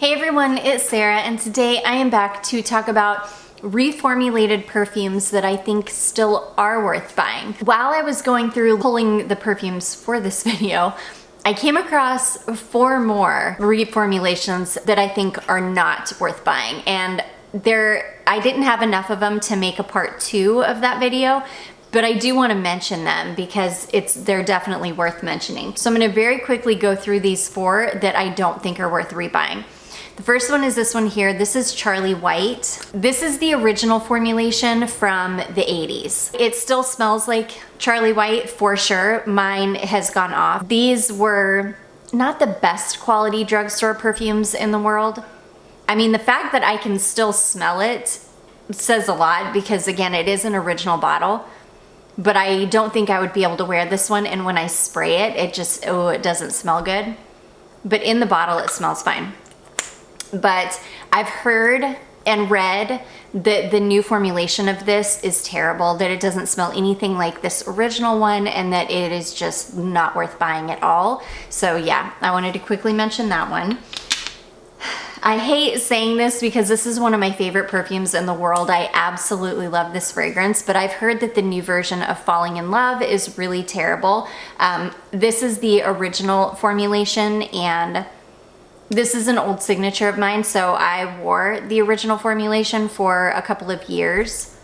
Hey everyone, it's Sarah, and today I am back to talk about reformulated perfumes that I think still are worth buying. While I was going through pulling the perfumes for this video, I came across 4 more reformulations that I think are not worth buying, and I didn't have enough of them to make a part 2 of that video, but I do want to mention them because they're definitely worth mentioning. So I'm going to very quickly go through these 4 that I don't think are worth rebuying. The first one is this one here. This is Charlie White. This is the original formulation from the 80s. It still smells like Charlie White for sure. Mine has gone off. These were not the best quality drugstore perfumes in the world. I mean, the fact that I can still smell it says a lot because, again, it is an original bottle. But I don't think I would be able to wear this one, and when I spray it, it doesn't smell good. But in the bottle, it smells fine. But I've heard and read that the new formulation of this is terrible, that it doesn't smell anything like this original one, and that it is just not worth buying at all. So yeah, I wanted to quickly mention that one. I hate saying this because this is one of my favorite perfumes in the world. I absolutely love this fragrance, but I've heard that the new version of Falling in Love is really terrible. This is the original formulation, and this is an old signature of mine, so I wore the original formulation for a couple of years.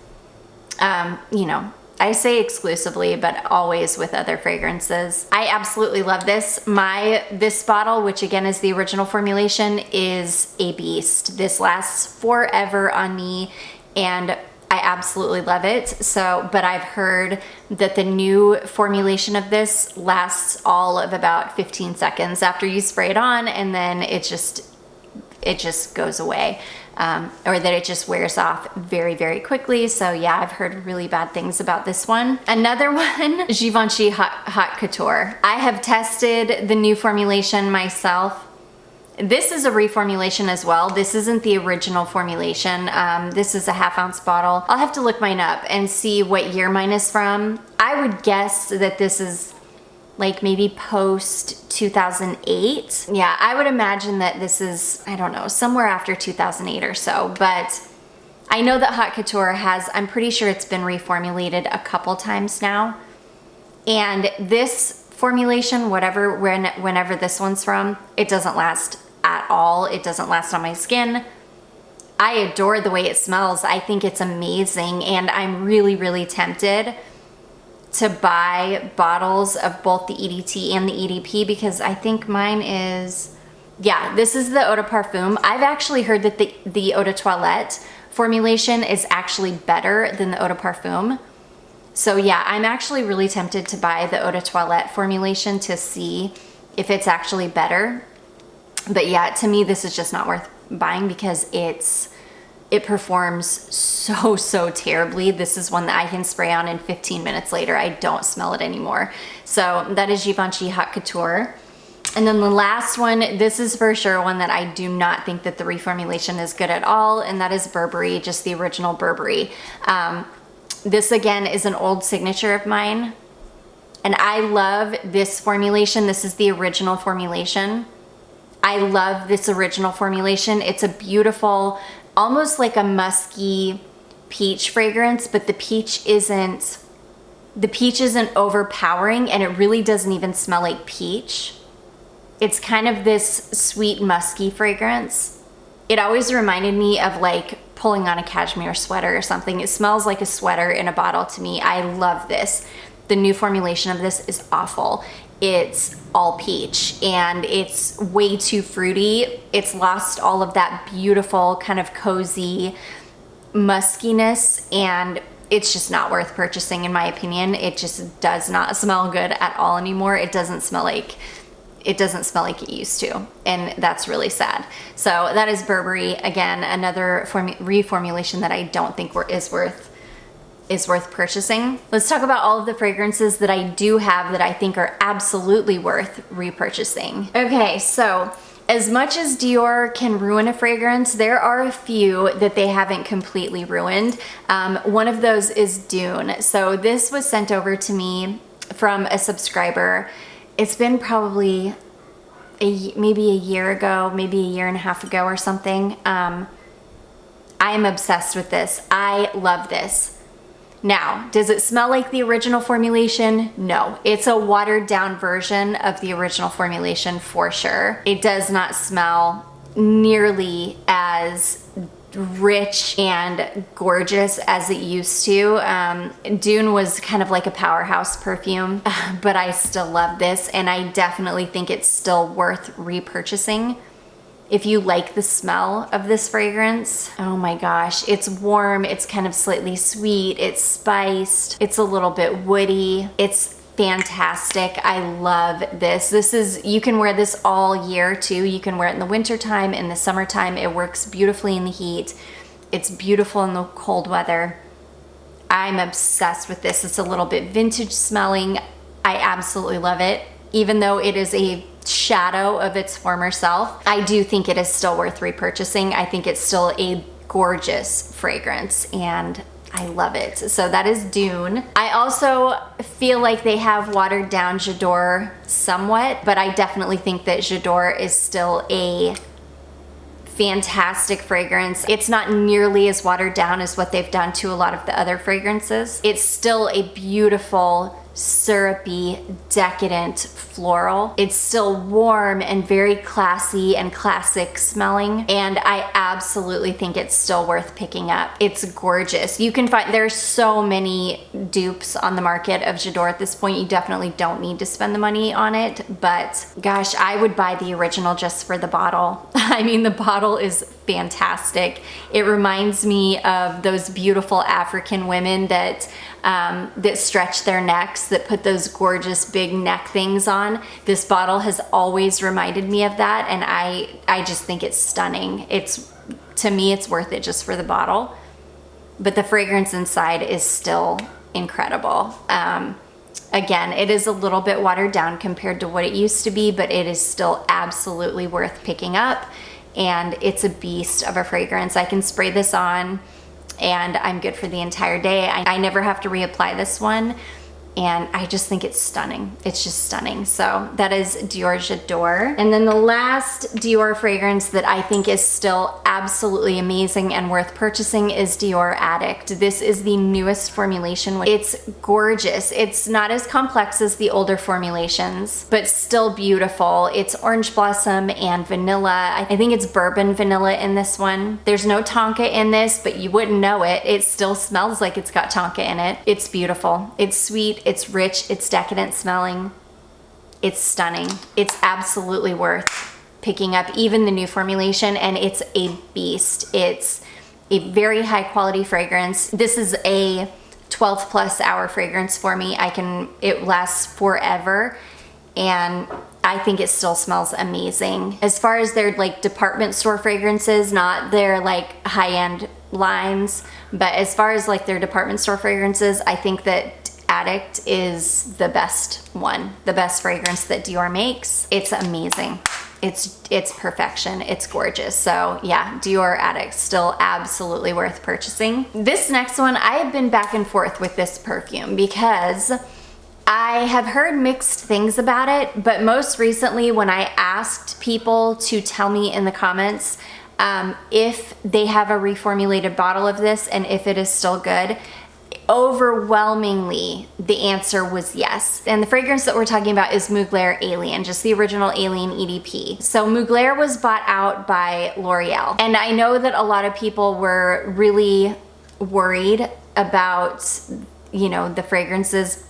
You know, I say exclusively, but always with other fragrances. I absolutely love this. This bottle, which again is the original formulation, is a beast. This lasts forever on me, and I absolutely love it. So, but I've heard that the new formulation of this lasts all of about 15 seconds after you spray it on, and then it just goes away. Or that it just wears off very, very quickly. So yeah, I've heard really bad things about this one. Another one, Givenchy Hot Couture. I have tested the new formulation myself. This is a reformulation as well. This isn't the original formulation. This is a 1/2 ounce bottle. I'll have to look mine up and see what year mine is from. I would guess that this is like maybe post 2008. Yeah, I would imagine that this is, I don't know, somewhere after 2008 or so, but I know that Hot Couture I'm pretty sure it's been reformulated a couple times now. And this formulation, whenever this one's from, it doesn't last at all. It doesn't last on my skin. I adore the way it smells. I think it's amazing, and I'm really, really tempted to buy bottles of both the EDT and the EDP because I think mine is, yeah, this is the Eau de Parfum. I've actually heard that the Eau de Toilette formulation is actually better than the Eau de Parfum. So yeah, I'm actually really tempted to buy the Eau de Toilette formulation to see if it's actually better. But yeah, to me, this is just not worth buying because it performs so terribly. This is one that I can spray on and 15 minutes later, I don't smell it anymore. So that is Givenchy Hot Couture. And then the last one, this is for sure one that I do not think that the reformulation is good at all, and that is Burberry, just the original Burberry. This again is an old signature of mine, and I love this formulation. This is the original formulation. I love this original formulation. It's a beautiful, almost like a musky peach fragrance, but the peach isn't overpowering, and it really doesn't even smell like peach. It's kind of this sweet musky fragrance. It always reminded me of like pulling on a cashmere sweater or something. It smells like a sweater in a bottle to me. I love this. The new formulation of this is awful. It's all peach, and it's way too fruity. It's lost all of that beautiful kind of cozy muskiness, and it's just not worth purchasing in my opinion. It just does not smell good at all anymore. It doesn't smell like it used to, and that's really sad. So that is Burberry. Again, another reformulation that I don't think is worth purchasing. Let's talk about all of the fragrances that I do have that I think are absolutely worth repurchasing. Okay, so as much as Dior can ruin a fragrance, there are a few that they haven't completely ruined. One of those is Dune. So this was sent over to me from a subscriber. It's been probably maybe a year ago, maybe a year and a half ago or something. I am obsessed with this. I love this. Now, does it smell like the original formulation? No, it's a watered down version of the original formulation for sure. It does not smell nearly as rich and gorgeous as it used to. Dune was kind of like a powerhouse perfume, but I still love this, and I definitely think it's still worth repurchasing. If you like the smell of this fragrance, oh my gosh, it's warm, it's kind of slightly sweet, it's spiced, it's a little bit woody, it's fantastic. I love this. This is, you can wear this all year too. You can wear it in the wintertime, in the summertime. It works beautifully in the heat. It's beautiful in the cold weather. I'm obsessed with this. It's a little bit vintage smelling. I absolutely love it. Even though it is a shadow of its former self, I do think it is still worth repurchasing. I think it's still a gorgeous fragrance and I love it. So that is Dune. I also feel like they have watered down J'adore somewhat, but I definitely think that J'adore is still a fantastic fragrance. It's not nearly as watered down as what they've done to a lot of the other fragrances. It's still a beautiful, syrupy, decadent floral. It's still warm and very classy and classic smelling, and I absolutely think it's still worth picking up. It's gorgeous. You can find, there's so many dupes on the market of J'adore at this point. You definitely don't need to spend the money on it, but gosh, I would buy the original just for the bottle. I mean, the bottle is fantastic. It reminds me of those beautiful African women that stretch their necks, that put those gorgeous big neck things on. This bottle has always reminded me of that, and I just think it's stunning. To me, it's worth it just for the bottle, but the fragrance inside is still incredible. Again, it is a little bit watered down compared to what it used to be, but it is still absolutely worth picking up, and it's a beast of a fragrance. I can spray this on and I'm good for the entire day. I never have to reapply this one, and I just think it's stunning. It's just stunning. So that is Dior J'adore. And then the last Dior fragrance that I think is still absolutely amazing and worth purchasing is Dior Addict. This is the newest formulation. It's gorgeous. It's not as complex as the older formulations, but still beautiful. It's orange blossom and vanilla. I think it's bourbon vanilla in this one. There's no Tonka in this, but you wouldn't know it. It still smells like it's got Tonka in it. It's beautiful. It's sweet. It's rich, it's decadent smelling, it's stunning. It's absolutely worth picking up, even the new formulation, and it's a beast. It's a very high quality fragrance. This is a 12+ hour fragrance for me. It lasts forever, and I think it still smells amazing. As far as their like department store fragrances, not their like high-end lines, but as far as like their department store fragrances, I think that Addict is the best one, the best fragrance that Dior makes. It's amazing. It's perfection. It's gorgeous. So yeah, Dior Addict, still absolutely worth purchasing. This next one, I have been back and forth with this perfume because I have heard mixed things about it, but most recently when I asked people to tell me in the comments if they have a reformulated bottle of this and if it is still good, overwhelmingly the answer was yes. And the fragrance that we're talking about is Mugler Alien, just the original Alien EDP. So Mugler was bought out by L'Oreal, and I know that a lot of people were really worried about, you know, the fragrances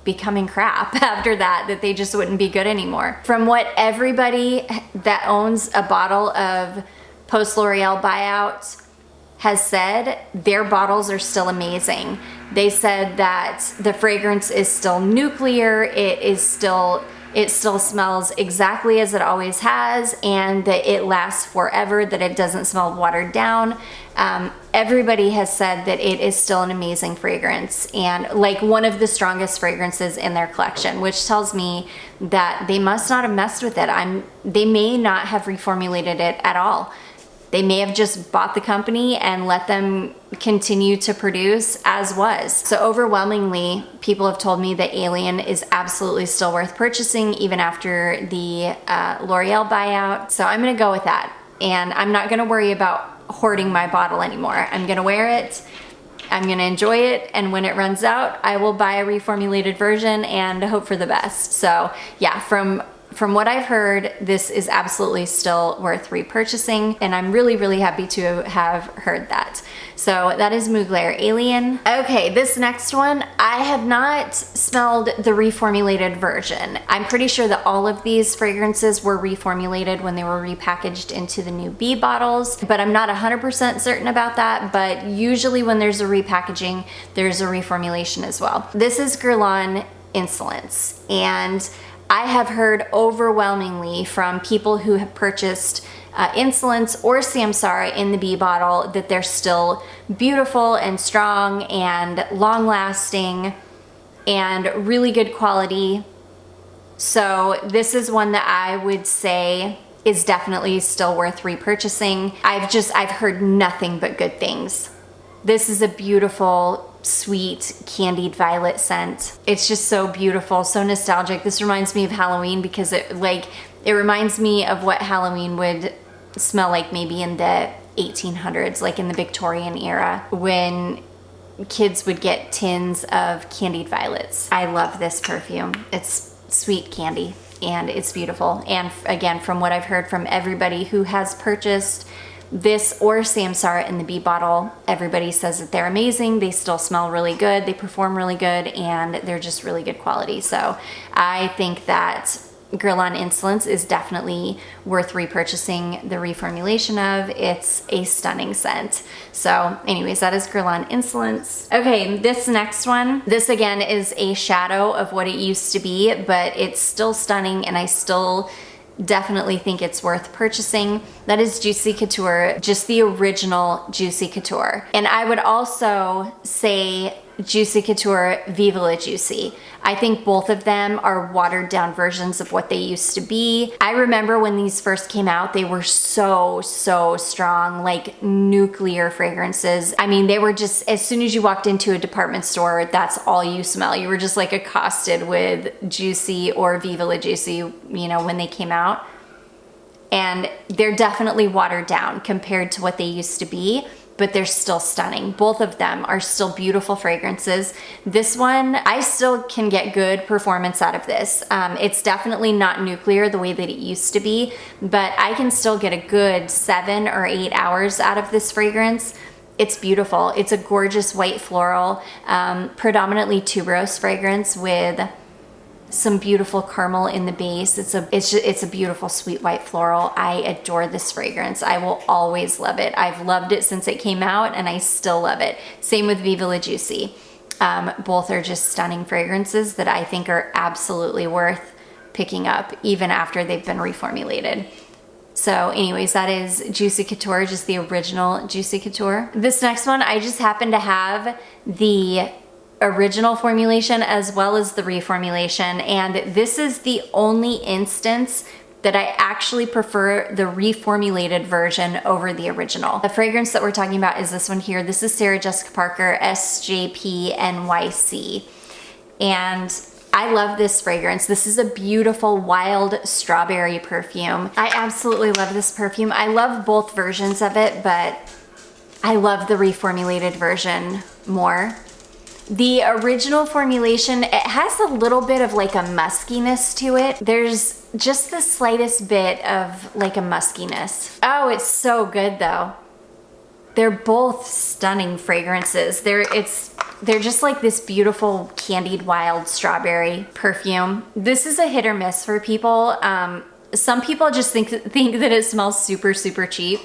becoming crap after that they just wouldn't be good anymore. From what everybody that owns a bottle of post L'Oreal buyout has said, their bottles are still amazing. They said that the fragrance is still nuclear, it still smells exactly as it always has, and that it lasts forever, that it doesn't smell watered down. Everybody has said that it is still an amazing fragrance and like one of the strongest fragrances in their collection, which tells me that they must not have messed with it. They may not have reformulated it at all. They may have just bought the company and let them continue to produce as was. So overwhelmingly, people have told me that Alien is absolutely still worth purchasing even after the L'Oreal buyout. So I'm gonna go with that. And I'm not gonna worry about hoarding my bottle anymore. I'm gonna wear it, I'm gonna enjoy it, and when it runs out, I will buy a reformulated version and hope for the best. So yeah, from what I've heard, this is absolutely still worth repurchasing, and I'm really, really happy to have heard that. So that is Mugler Alien. Okay, this next one, I have not smelled the reformulated version. I'm pretty sure that all of these fragrances were reformulated when they were repackaged into the new B bottles, but I'm not 100% certain about that, but usually when there's a repackaging, there's a reformulation as well. This is Guerlain Insolence, and I have heard overwhelmingly from people who have purchased Insolence or Samsara in the B bottle that they're still beautiful and strong and long lasting and really good quality. So this is one that I would say is definitely still worth repurchasing. I've heard nothing but good things. This is a beautiful, sweet, candied violet scent. It's just so beautiful, so nostalgic. This reminds me of Halloween because it reminds me of what Halloween would smell like maybe in the 1800s, like in the Victorian era, when kids would get tins of candied violets. I love this perfume. It's sweet candy and it's beautiful. And again, from what I've heard from everybody who has purchased this or Samsara in the B bottle, everybody says that they're amazing. They still smell really good. They perform really good, and they're just really good quality. So I think that Guerlain Insolence is definitely worth repurchasing the reformulation of. It's a stunning scent. So anyways, that is Guerlain Insolence. Okay, this next one, this again is a shadow of what it used to be, but it's still stunning, and I still definitely think it's worth purchasing. That is Juicy Couture, just the original Juicy Couture. And I would also say Juicy Couture Viva La Juicy. I think both of them are watered down versions of what they used to be. I remember when these first came out, they were so strong, like nuclear fragrances. I mean, they were just, as soon as you walked into a department store, that's all you smell. You were just like accosted with Juicy or Viva La Juicy, you know, when they came out. And they're definitely watered down compared to what they used to be, but they're still stunning. Both of them are still beautiful fragrances. This one, I still can get good performance out of this. It's definitely not nuclear the way that it used to be, but I can still get a good 7 or 8 hours out of this fragrance. It's beautiful. It's a gorgeous white floral, predominantly tuberose fragrance with some beautiful caramel in the base. It's a beautiful sweet white floral. I adore this fragrance. I will always love it. I've loved it since it came out, and I still love it. Same with Viva La Juicy. Both are just stunning fragrances that I think are absolutely worth picking up even after they've been reformulated. So anyways, that is Juicy Couture, just the original Juicy Couture. This next one, I just happen to have the original formulation as well as the reformulation, and this is the only instance that I actually prefer the reformulated version over the original. The fragrance that we're talking about is this one here. This is Sarah Jessica Parker SJP NYC, and I love this fragrance. This is a beautiful wild strawberry perfume. I absolutely love this perfume. I love both versions of it, but I love the reformulated version more. The original formulation, it has a little bit of like a muskiness to it. There's just the slightest bit of like a muskiness. Oh, it's so good though. They're both stunning fragrances. They're just like this beautiful candied wild strawberry perfume. This is a hit or miss for people. Some people just think that it smells super cheap.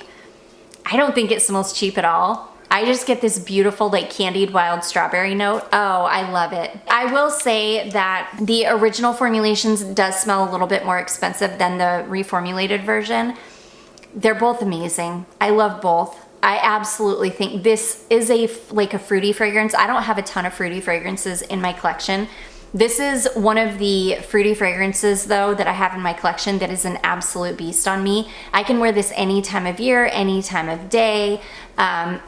I don't think it smells cheap at all. I just get this beautiful like candied wild strawberry note. Oh, I love it. I will say that the original formulations does smell a little bit more expensive than the reformulated version. They're both amazing. I love both. I absolutely think this is like a fruity fragrance. I don't have a ton of fruity fragrances in my collection, This is one of the fruity fragrances though that I have in my collection that is an absolute beast on me. I can wear this any time of year, any time of day, and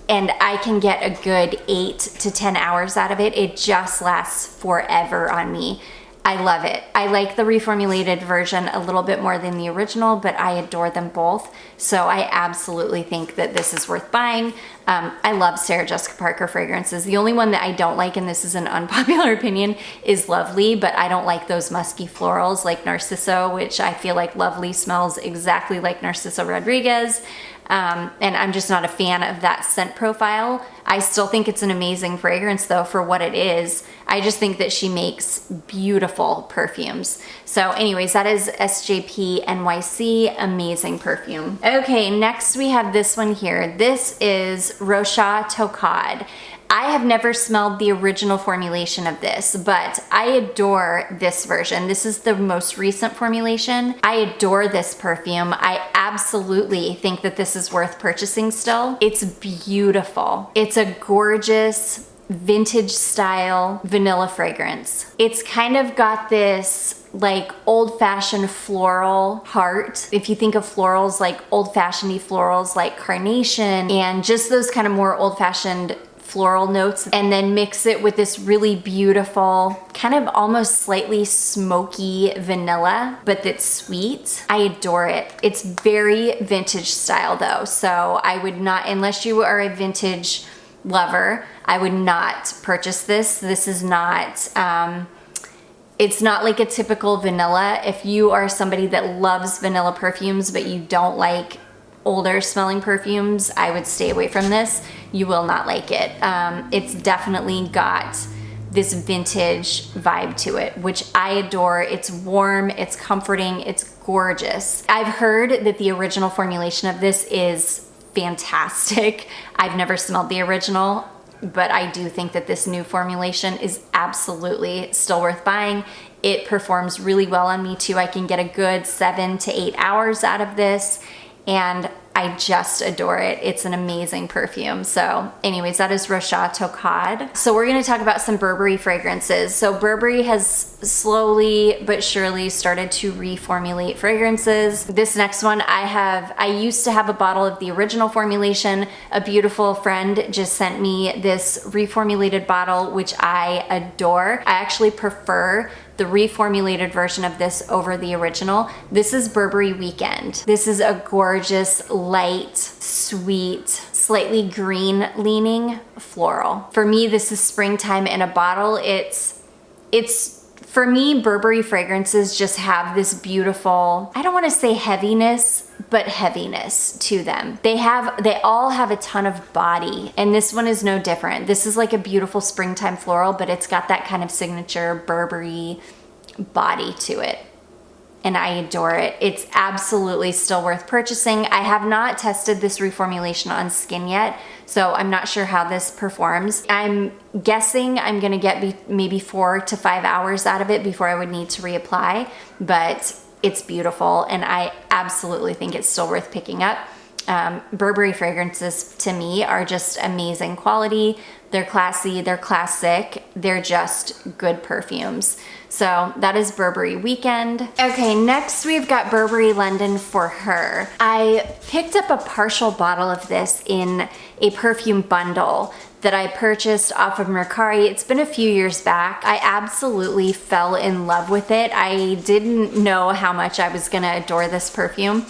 I can get a good 8 to 10 hours out of it. It just lasts forever on me. I love it. I like the reformulated version a little bit more than the original, but I adore them both. So I absolutely think that this is worth buying. I love Sarah Jessica Parker fragrances. The only one that I don't like, and this is an unpopular opinion, is Lovely, but I don't like those musky florals like Narciso, which I feel like Lovely smells exactly like Narciso Rodriguez. And I'm just not a fan of that scent profile. I still think it's an amazing fragrance though for what it is. I just think that she makes beautiful perfumes. So anyways, that is SJP NYC, amazing perfume. Okay, next we have this one here. This is Rocha Tocade. I have never smelled the original formulation of this, but I adore this version. This is the most recent formulation. I adore this perfume. I absolutely think that this is worth purchasing still. It's beautiful. It's a gorgeous vintage style vanilla fragrance. It's kind of got this like old-fashioned floral heart. If you think of florals, like old-fashioned-y florals like carnation and just those kind of more old-fashioned floral notes, and then mix it with this really beautiful, kind of almost slightly smoky vanilla, but that's sweet. I adore it. It's very vintage style though, so I would not, unless you are a vintage lover, I would not purchase this. This is not, it's not like a typical vanilla. If you are somebody that loves vanilla perfumes, but you don't like older smelling perfumes, I would stay away from this. You will not like it. It's definitely got this vintage vibe to it, which I adore. It's warm, it's comforting, it's gorgeous. I've heard that the original formulation of this is fantastic. I've never smelled the original, but I do think that this new formulation is absolutely still worth buying. It performs really well on me too. I can get a good 7 to 8 hours out of this, and I just adore it. It's an amazing perfume. So anyways, that is Rocha Tocade. So we're gonna talk about some Burberry fragrances. So Burberry has slowly but surely started to reformulate fragrances. This next one I used to have a bottle of the original formulation. A beautiful friend just sent me this reformulated bottle, which I adore. I actually prefer the reformulated version of this over the original. This is Burberry Weekend. This is a gorgeous, light, sweet, slightly green leaning floral. For me, this is springtime in a bottle. It's for me, Burberry fragrances just have this beautiful, I don't want to say heaviness, but heaviness to them. They all have a ton of body, and this one is no different. This is like a beautiful springtime floral, but it's got that kind of signature Burberry body to it, and I adore it. It's absolutely still worth purchasing. I have not tested this reformulation on skin yet, so I'm not sure how this performs. I'm guessing I'm gonna get maybe 4 to 5 hours out of it before I would need to reapply, but it's beautiful, and I absolutely think it's still worth picking up. Burberry fragrances to me are just amazing quality. They're classy, they're classic, they're just good perfumes. So that is Burberry Weekend. Okay, next we've got Burberry London For Her. I picked up a partial bottle of this in a perfume bundle that I purchased off of Mercari. It's been a few years back. I absolutely fell in love with it. I didn't know how much I was gonna adore this perfume.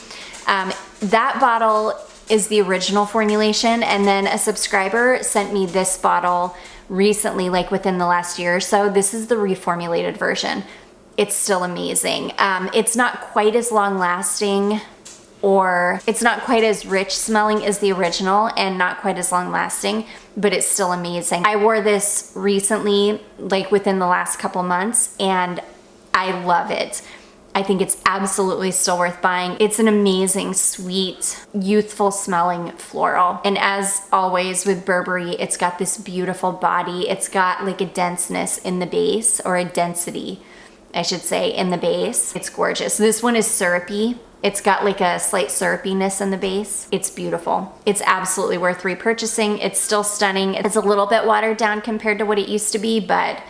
That bottle is the original formulation, and then a subscriber sent me this bottle recently, like within the last year or so. This is the reformulated version. It's still amazing. It's not quite as long lasting, or it's not quite as rich smelling as the original, and not quite as long lasting, but it's still amazing. I wore this recently, like within the last couple months, and I love it. I think it's absolutely still worth buying. It's an amazing, sweet, youthful smelling floral. And as always with Burberry, it's got this beautiful body. It's got like a denseness in the base, or a density, I should say, in the base. It's gorgeous. This one is syrupy. It's got like a slight syrupiness in the base. It's beautiful. It's absolutely worth repurchasing. It's still stunning. It's a little bit watered down compared to what it used to be, but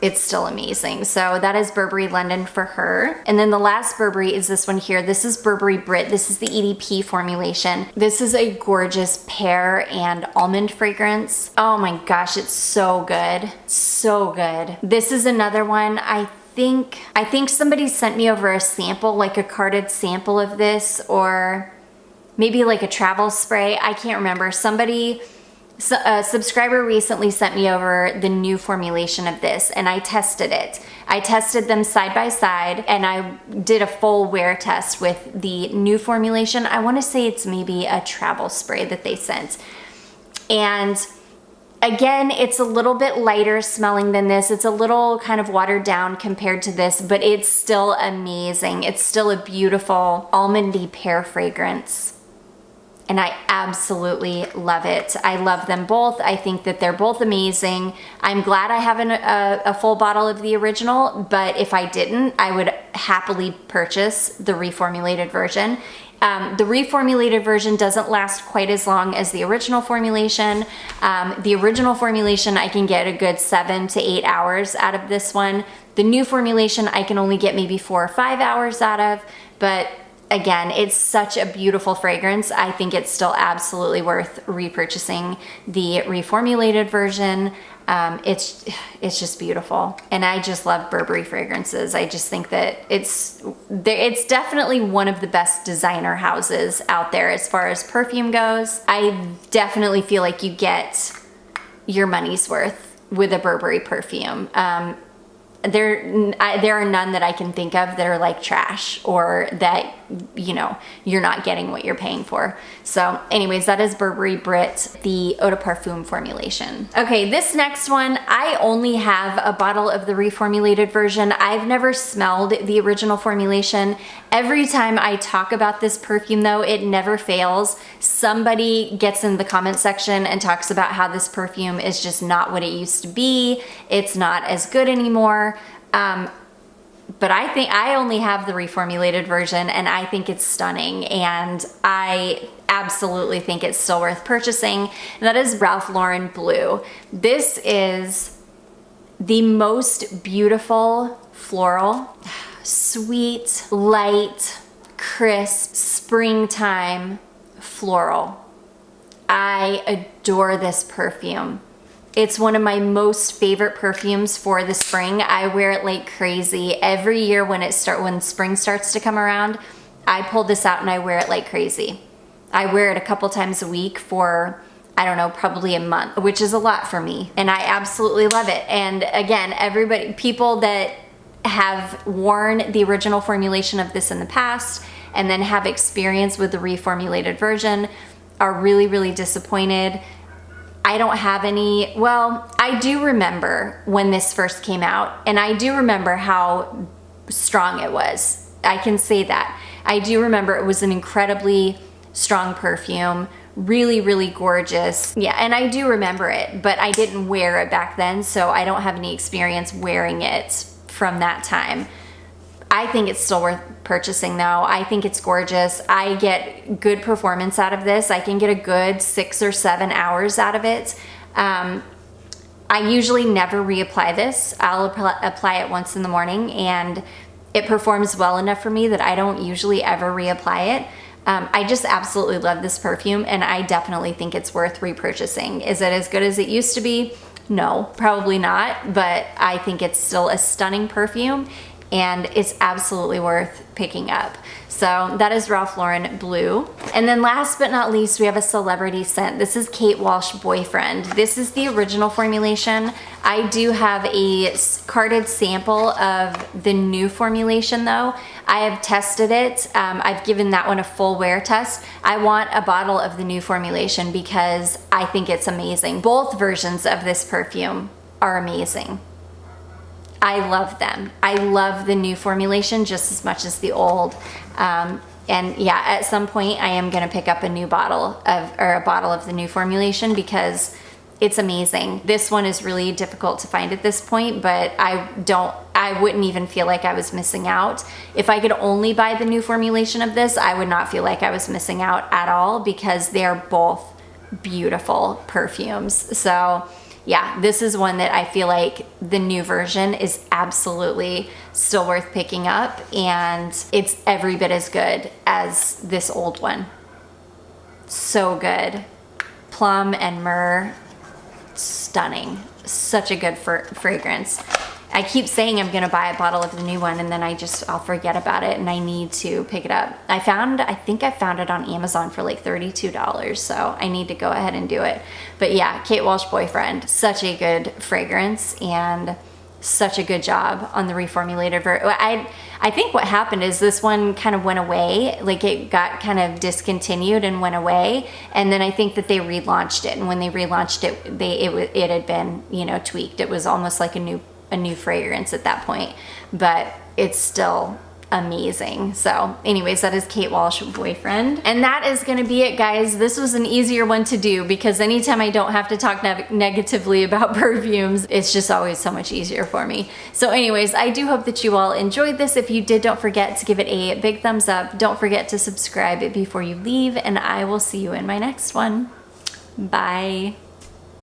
it's still amazing. So that is Burberry London for her. And then the last Burberry is this one here. This is Burberry Brit. This is the EDP formulation. This is a gorgeous pear and almond fragrance. Oh my gosh, it's so good. So good. This is another one. I think somebody sent me over a sample, like a carded sample of this, or maybe like a travel spray. I can't remember. A subscriber recently sent me over the new formulation of this, and I tested it. I tested them side by side, and I did a full wear test with the new formulation. I want to say it's maybe a travel spray that they sent. And again, it's a little bit lighter smelling than this. It's a little kind of watered down compared to this, but it's still amazing. It's still a beautiful almondy pear fragrance. And I absolutely love it. I love them both. I think that they're both amazing. I'm glad I have a full bottle of the original, but if I didn't, I would happily purchase the reformulated version. The reformulated version doesn't last quite as long as the original formulation. The original formulation, I can get a good 7 to 8 hours out of this one. The new formulation, I can only get maybe 4 or 5 hours out of, but again, it's such a beautiful fragrance. I think it's still absolutely worth repurchasing the reformulated version. It's just beautiful. And I just love Burberry fragrances. I just think that it's definitely one of the best designer houses out there as far as perfume goes. I definitely feel like you get your money's worth with a Burberry perfume. There are none that I can think of that are like trash or that, you know, you're not getting what you're paying for. So anyways, that is Burberry Brit, the Eau de Parfum formulation. Okay, this next one, I only have a bottle of the reformulated version. I've never smelled the original formulation. Every time I talk about this perfume though, it never fails. Somebody gets in the comment section and talks about how this perfume is just not what it used to be. It's not as good anymore. But I think I only have the reformulated version, and I think it's stunning, and I absolutely think it's still worth purchasing. And that is Ralph Lauren Blue. This is the most beautiful floral, sweet, light, crisp, springtime floral. I adore this perfume. It's one of my most favorite perfumes for the spring. I wear it like crazy. Every year when spring starts to come around, I pull this out and I wear it like crazy. I wear it a couple times a week for, I don't know, probably a month, which is a lot for me. And I absolutely love it. And again, people that have worn the original formulation of this in the past and then have experience with the reformulated version are really, really disappointed. I don't have any, well, I do remember when this first came out, and I do remember how strong it was. I can say that. I do remember it was an incredibly strong perfume, really, really gorgeous. Yeah, and I do remember it, but I didn't wear it back then, so I don't have any experience wearing it from that time. I think it's still worth purchasing though. I think it's gorgeous. I get good performance out of this. I can get a good 6 or 7 hours out of it. I usually never reapply this. I'll apply it once in the morning, and it performs well enough for me that I don't usually ever reapply it. I just absolutely love this perfume, and I definitely think it's worth repurchasing. Is it as good as it used to be? No, probably not, but I think it's still a stunning perfume, and it's absolutely worth picking up. So that is Ralph Lauren Blue. And then last but not least, we have a celebrity scent. This is Kate Walsh Boyfriend. This is the original formulation. I do have a carded sample of the new formulation though. I have tested it. I've given that one a full wear test. I want a bottle of the new formulation because I think it's amazing. Both versions of this perfume are amazing. I love them. I love the new formulation just as much as the old. And yeah, at some point I am gonna pick up a bottle of the new formulation because it's amazing. This one is really difficult to find at this point, but I wouldn't even feel like I was missing out. If I could only buy the new formulation of this, I would not feel like I was missing out at all because they're both beautiful perfumes. So yeah, this is one that I feel like the new version is absolutely still worth picking up, and it's every bit as good as this old one. So good. Plum and myrrh, stunning. Such a good fragrance. I keep saying I'm gonna buy a bottle of the new one, and then I'll forget about it, and I need to pick it up. I think I found it on Amazon for like $32, so I need to go ahead and do it. But yeah, Kate Walsh Boyfriend, such a good fragrance, and such a good job on the reformulated I think what happened is this one kind of went away, like it got kind of discontinued and went away, and then I think that they relaunched it, and when they relaunched it, it had been, you know, tweaked. It was almost like a new fragrance at that point, but it's still amazing. So anyways, that is Kate Walsh Boyfriend, and that is gonna be it, guys. This was an easier one to do because anytime I don't have to talk negatively about perfumes, it's just always so much easier for me. So anyways, I do hope that you all enjoyed this. If you did, don't forget to give it a big thumbs up. Don't forget to subscribe before you leave, and I will see you in my next one. Bye.